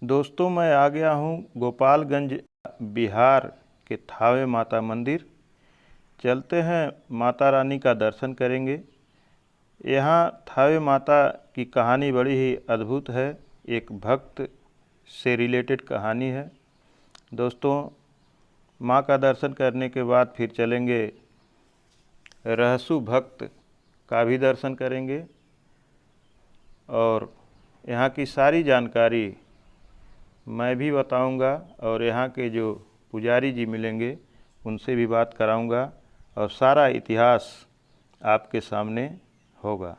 दोस्तों, मैं आ गया हूँ गोपालगंज बिहार के थावे माता मंदिर। चलते हैं, माता रानी का दर्शन करेंगे। यहाँ थावे माता की कहानी बड़ी ही अद्भुत है, एक भक्त से रिलेटेड कहानी है। दोस्तों, माँ का दर्शन करने के बाद फिर चलेंगे रहसु भक्त का भी दर्शन करेंगे और यहाँ की सारी जानकारी मैं भी बताऊंगा और यहाँ के जो पुजारी जी मिलेंगे उनसे भी बात कराऊंगा और सारा इतिहास आपके सामने होगा।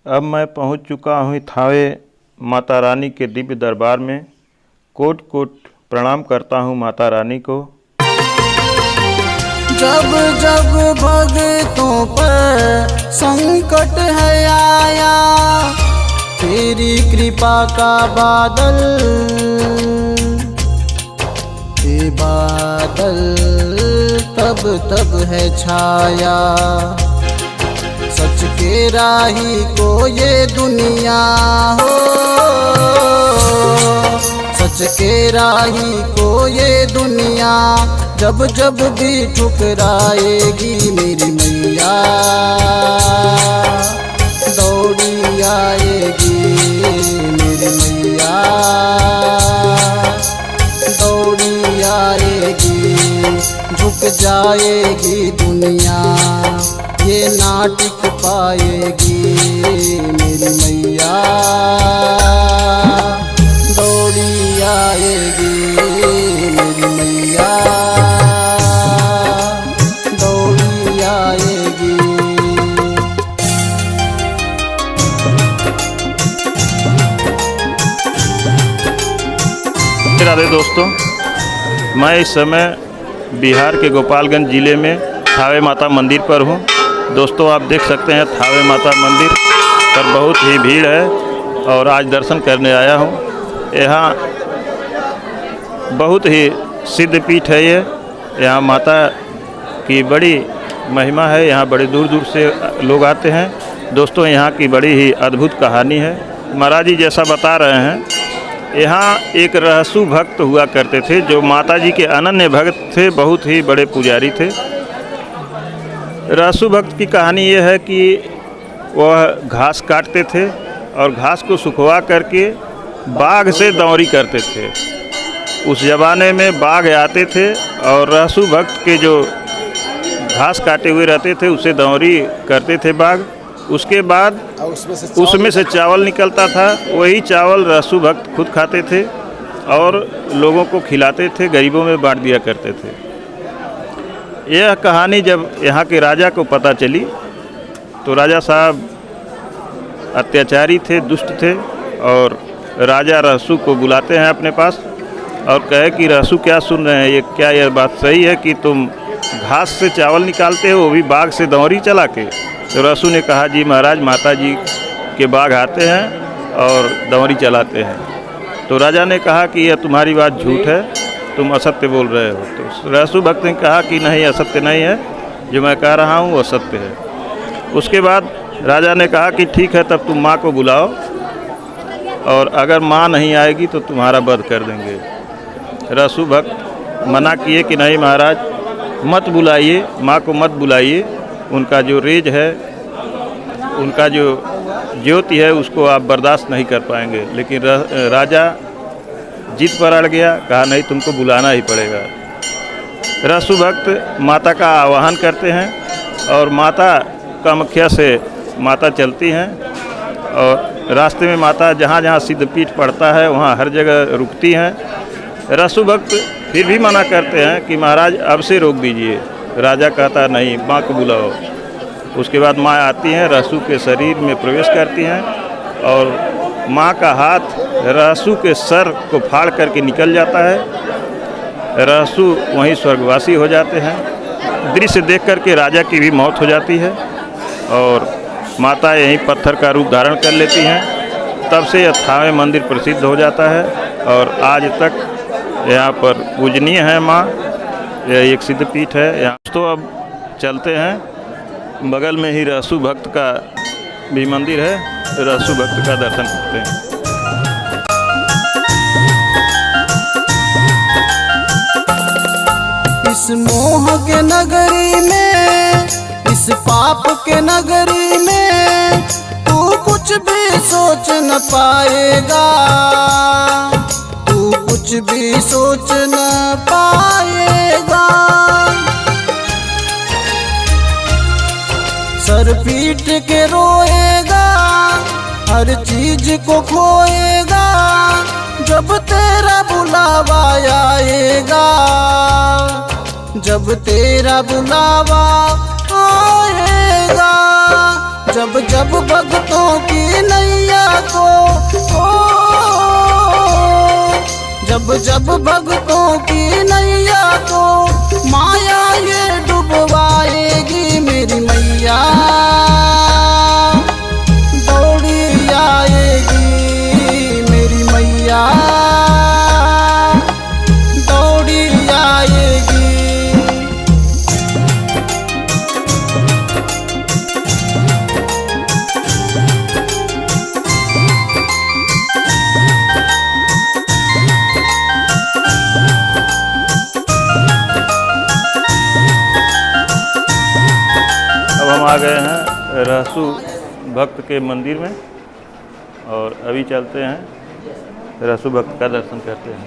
अब मैं पहुँच चुका हूँ थावे माता रानी के दिव्य दरबार में। कोट कोट प्रणाम करता हूँ माता रानी को। जब जब भक्तों पर संकट है आया, तेरी कृपा का बादल, ये बादल तब तब है छाया। सच के राही को ये दुनिया हो, सच के राही को ये दुनिया जब जब भी ठुकराएगी, मेरी मैया दौड़ी आएगी, मेरी मैया दौड़ी आएगी। झुक जाएगी दुनिया, ये नाटिक पाएगी, मेरी मैया दौड़ी आएगी, मेरी मैया दौड़ी आएगी। राधे दोस्तों, मैं इस समय बिहार के गोपालगंज ज़िले में थावे माता मंदिर पर हूँ। दोस्तों, आप देख सकते हैं थावे माता मंदिर पर बहुत ही भीड़ है और आज दर्शन करने आया हूँ। यहाँ बहुत ही सिद्ध पीठ है ये। यहाँ माता की बड़ी महिमा है, यहाँ बड़े दूर दूर से लोग आते हैं। दोस्तों, यहाँ की बड़ी ही अद्भुत कहानी है। महाराज जी जैसा बता रहे हैं, यहाँ एक रहसु भक्त हुआ करते थे जो माता जी के अनन्य भक्त थे, बहुत ही बड़े पुजारी थे। रहसु भक्त की कहानी ये है कि वह घास काटते थे और घास को सुखवा करके बाघ से दौरी करते थे। उस ज़माने में बाघ आते थे और रहसु भक्त के जो घास काटे हुए रहते थे उसे दौरी करते थे बाघ। उसके बाद उसमें से चावल निकलता था, वही चावल रहसु भक्त खुद खाते थे और लोगों को खिलाते थे, गरीबों में बांट दिया करते थे। यह कहानी जब यहाँ के राजा को पता चली तो राजा साहब अत्याचारी थे, दुष्ट थे और राजा रहसु को बुलाते हैं अपने पास और कहे कि रहसु, क्या सुन रहे हैं, ये क्या यह बात सही है कि तुम घास से चावल निकालते हो, वो भी बाघ से दौरी चला के? तो रहसु ने कहा, जी महाराज, माता जी के बाघ आते हैं और दौरी चलाते हैं। तो राजा ने कहा कि यह तुम्हारी बात झूठ है, तुम असत्य बोल रहे हो। तो रहसु भक्त ने कहा कि नहीं, असत्य नहीं है, जो मैं कह रहा हूँ वो सत्य है। उसके बाद राजा ने कहा कि ठीक है, तब तुम माँ को बुलाओ और अगर माँ नहीं आएगी तो तुम्हारा वध कर देंगे। रहसु भक्त मना किए कि नहीं महाराज, मत बुलाइए, माँ को मत बुलाइए, उनका जो रेज है, उनका जो ज्योति है उसको आप बर्दाश्त नहीं कर पाएंगे। लेकिन राजा जिद पर अड़ गया, कहा नहीं, तुमको बुलाना ही पड़ेगा। रहसु भक्त माता का आवाहन करते हैं और माता कामाख्या से माता चलती हैं और रास्ते में माता जहाँ जहाँ सिद्धपीठ पड़ता है वहाँ हर जगह रुकती हैं। रहसु भक्त फिर भी मना करते हैं कि महाराज अब से रोक दीजिए। राजा कहता नहीं, माँ को बुलाओ। उसके बाद माँ आती हैं, रहसु के शरीर में प्रवेश करती हैं और माँ का हाथ रहसु के सर को फाड़ करके निकल जाता है। रहसु वहीं स्वर्गवासी हो जाते हैं। दृश्य देख करके राजा की भी मौत हो जाती है। और माता यहीं पत्थर का रूप धारण कर लेती हैं। तब से यह थावे मंदिर प्रसिद्ध हो जाता है और आज तक यहाँ पर पूजनीय है माँ। यह एक सिद्ध पीठ है यहाँ। तो अब चलते हैं, बगल में ही रहसु भक्त का भी मंदिर है, रहसु भक्त का दर्शन करते हैं। इस मोह के नगरी में, इस पाप के नगरी में तू कुछ भी सोच न पाएगा, तू कुछ भी सोच न पाएगा। सर पीट के रोएगा, हर चीज को खोएगा, जब तेरा बुलावा आएगा, जब तेरा बुलावा आएगा। जब जब भक्तों की नैया को जब जब भक्तों की नैया को माया ये डुबवाएगी, मेरी मैया दौड़ी आएगी, मेरी मैया दौड़ी आएगी। हम आ गए हैं रहसु भक्त के मंदिर में और अभी चलते हैं रहसु भक्त का दर्शन करते हैं।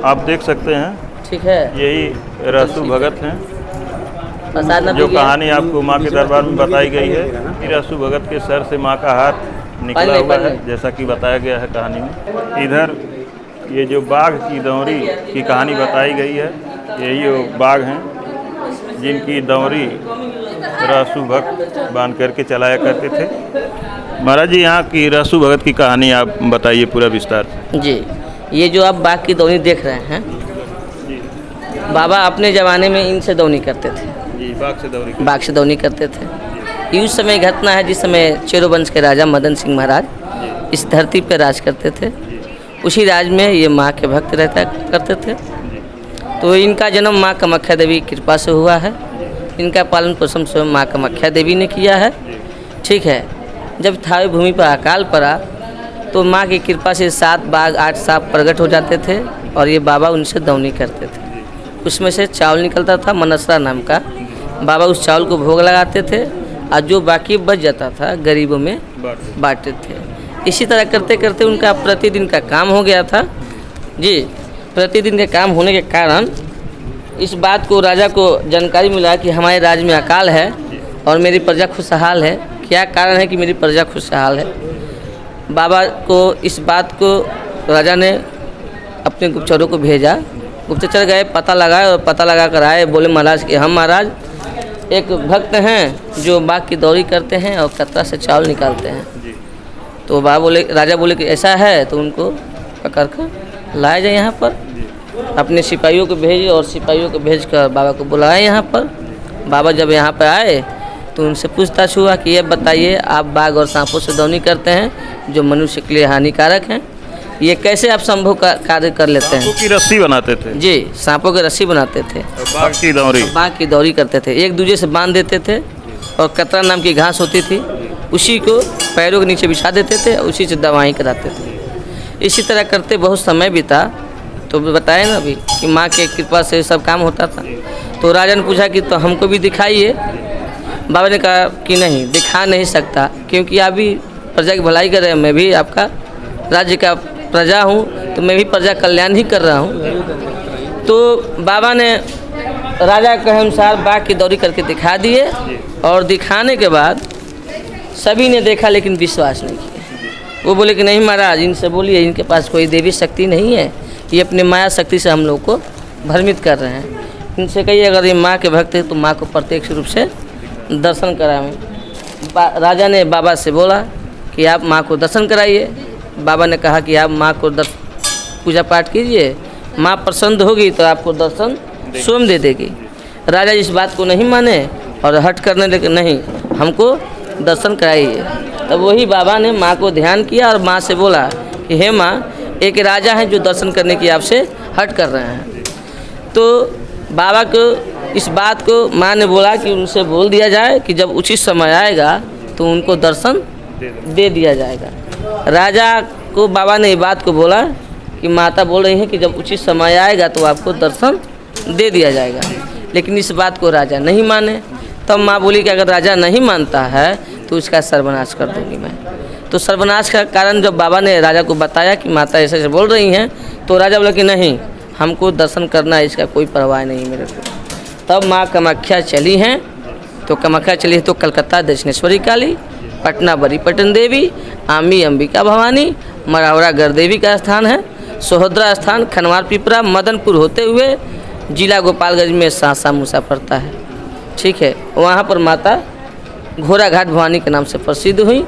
आप देख सकते हैं, ठीक है, यही रहसु भगत हैं। प्रसाद न जो पीजिए। कहानी आपको माँ के दरबार में बताई गई है कि रहसु भगत के सर से माँ का हाथ निकला हुआ है, जैसा कि बताया गया है कहानी में। इधर ये जो बाघ की दौरी की कहानी बताई गई है, यही वो बाघ हैं जिनकी दौरी रहसु भक्त बांध करके चलाया करते थे। महाराज जी, यहाँ की रहसु भगत की कहानी आप बताइए पूरा विस्तार से। जी, ये जो आप बाघ की दौनी देख रहे हैं, बाबा अपने ज़माने में इनसे दौनी करते थे। जी, बाघ से दौरी करते थे। ये उस समय घटना है जिस समय चेरो वंश के राजा मदन सिंह महाराज इस धरती पर राज करते थे। उसी राज में ये माँ के भक्त रहता करते थे। तो इनका जन्म माँ कामाख्या देवी की कृपा से हुआ है। इनका पालन पोषण स्वयं माँ कामाख्या देवी ने किया है। ठीक है, जब थावे भूमि पर अकाल पड़ा तो माँ की कृपा से 7 बाघ 8 सांप प्रकट हो जाते थे और ये बाबा उनसे दौनी करते थे। उसमें से चावल निकलता था मनसरा नाम का। बाबा उस चावल को भोग लगाते थे और जो बाकी बच जाता था गरीबों में बांटते थे। इसी तरह करते करते उनका प्रतिदिन का काम हो गया था। जी, प्रतिदिन के काम होने के कारण इस बात को राजा को जानकारी मिला कि हमारे राज्य में अकाल है और मेरी प्रजा खुशहाल है। क्या कारण है कि मेरी प्रजा खुशहाल है? बाबा को इस बात को राजा ने अपने गुप्तचरों को भेजा। गुप्तचर गए, पता लगाए और पता लगा कर आए। बोले महाराज कि हम महाराज एक भक्त हैं जो बाघ की दौरी करते हैं और कतरा से चावल निकालते हैं। तो राजा बोले कि ऐसा है तो उनको पकड़ कर लाया जाए यहाँ पर। अपने सिपाहियों को भेजे और सिपाहियों को भेजकर बाबा को बुलाया यहाँ पर। बाबा जब यहाँ पर आए तो उनसे पूछताछ हुआ कि ये बताइए, आप बाघ और सांपों से दौनी करते हैं जो मनुष्य के लिए हानिकारक हैं, ये कैसे आप संभव कार्य कर लेते हैं? सांपों की रस्सी बनाते थे। जी, सांपों की रस्सी बनाते थे, बाघ की दौरी करते थे, एक दूसरे से बांध देते थे और कतरा नाम की घास होती थी उसी को पैरों के नीचे बिछा देते थे और उसी से दवाई कराते थे। इसी तरह करते बहुत समय बीता। तो बताए ना अभी कि माँ के कृपा से सब काम होता था। तो राजा ने पूछा कि तो हमको भी दिखाइए। बाबा ने कहा कि नहीं, दिखा नहीं सकता, क्योंकि आप भी प्रजा की भलाई कर रहे हैं, मैं भी आपका राज्य का प्रजा हूँ, तो मैं भी प्रजा कल्याण ही कर रहा हूँ। तो बाबा ने राजा के अनुसार बाघ की दौरी करके दिखा दिए और दिखाने के बाद सभी ने देखा लेकिन विश्वास नहीं किया। वो बोले कि नहीं महाराज, इनसे बोलिए, इनके पास कोई देवी शक्ति नहीं है, ये अपने माया शक्ति से हम लोग को भ्रमित कर रहे हैं। इनसे कहिए अगर ये माँ के भक्त है तो माँ को प्रत्यक्ष रूप से दर्शन कराएं। राजा ने बाबा से बोला कि आप माँ को दर्शन कराइए। बाबा ने कहा कि आप माँ को पूजा पाठ कीजिए, माँ प्रसन्न होगी तो आपको दर्शन स्वयं दे देगी। राजा इस बात को नहीं माने और हट करने लगे, नहीं हमको दर्शन कराइए। तब वही बाबा ने माँ को ध्यान किया और माँ से बोला कि हे माँ, एक राजा है जो दर्शन करने की आपसे हट कर रहे हैं। तो बाबा को इस बात को माँ ने बोला कि उनसे बोल दिया जाए कि जब उचित समय आएगा तो उनको दर्शन दे दिया जाएगा। राजा को बाबा ने ये बात को बोला कि माता बोल रही हैं कि जब उचित समय आएगा तो आपको दर्शन दे दिया जाएगा, लेकिन इस बात को राजा नहीं माने। तब माँ बोली कि अगर राजा नहीं मानता है तो उसका सर्वनाश कर दूंगी मैं। तो सर्वनाश का कारण जब बाबा ने राजा को बताया कि माता ऐसे ऐसे बोल रही हैं, तो राजा बोला कि नहीं, हमको दर्शन करना है, इसका कोई परवाह नहीं मेरे को। तब माँ कामाख्या चली हैं। तो कामाख्या चली है तो कलकत्ता दक्षिणेश्वरी काली, पटना बड़ी पटन देवी, आमी अंबिका भवानी, मरावरा गढ़देवी का स्थान है, सोहद्रा स्थान खनवार पिपरा मदनपुर होते हुए जिला गोपालगंज में सासा मूसा पड़ता है। ठीक है, वहाँ पर माता घोड़ा घाट भवानी के नाम से प्रसिद्ध हुई।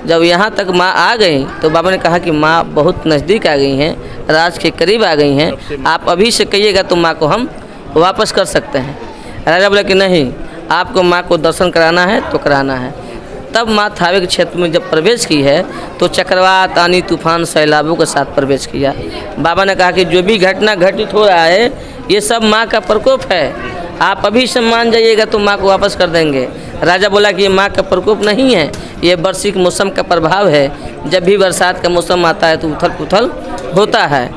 जब यहाँ तक माँ आ गई तो बाबा ने कहा कि माँ बहुत नज़दीक आ गई हैं, राज के करीब आ गई हैं, आप अभी से कहिएगा तो माँ को हम वापस कर सकते हैं। राजा बोला कि नहीं, आपको माँ को दर्शन कराना है तो कराना है। तब माँ थावे के क्षेत्र में जब प्रवेश की है तो चक्रवात, आनी, तूफान, सैलाबों के साथ प्रवेश किया। बाबा ने कहा कि जो भी घटना घटित हो रहा है ये सब माँ का प्रकोप है, आप अभी से मान जाइएगा तो माँ को वापस कर देंगे। राजा बोला कि ये माँ का प्रकोप नहीं है, ये वर्षिक मौसम का प्रभाव है। जब भी बरसात का मौसम आता है तो उथल पुथल होता है।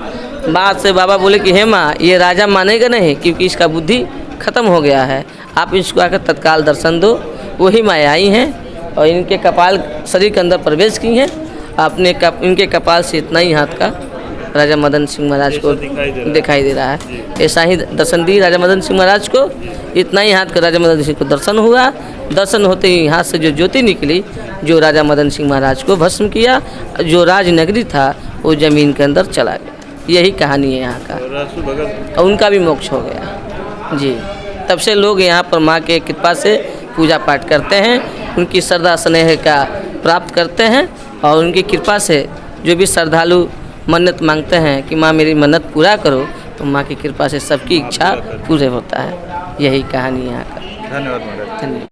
बात से बाबा बोले कि हे माँ, ये राजा मानेगा नहीं क्योंकि इसका बुद्धि खत्म हो गया है, आप इसको आकर तत्काल दर्शन दो। वही माँ आई हैं और इनके कपाल शरीर के अंदर प्रवेश की हैं। आपने इनके कपाल से इतना ही हाथ का राजा मदन सिंह महाराज को दिखाई दे रहा है। ऐसा ही दर्शन दी राजा मदन सिंह महाराज को, इतना ही हाथ का राजा मदन सिंह को दर्शन हुआ। दर्शन होते ही हाथ से जो ज्योति निकली, जो राजा मदन सिंह महाराज को भस्म किया, जो राजनगरी था वो जमीन के अंदर चला गया। यही कहानी है यहाँ का, और उनका भी मोक्ष हो गया जी। तब से लोग यहाँ पर माँ के कृपा से पूजा पाठ करते हैं, उनकी श्रद्धा स्नेह का प्राप्त करते हैं, और उनकी कृपा से जो भी श्रद्धालु मन्नत मांगते हैं कि माँ मेरी मन्नत पूरा करो, तो माँ की कृपा से सबकी इच्छा पूरे होता है। यही कहानी यहाँ का। धन्यवाद महाराज। धन्यवाद।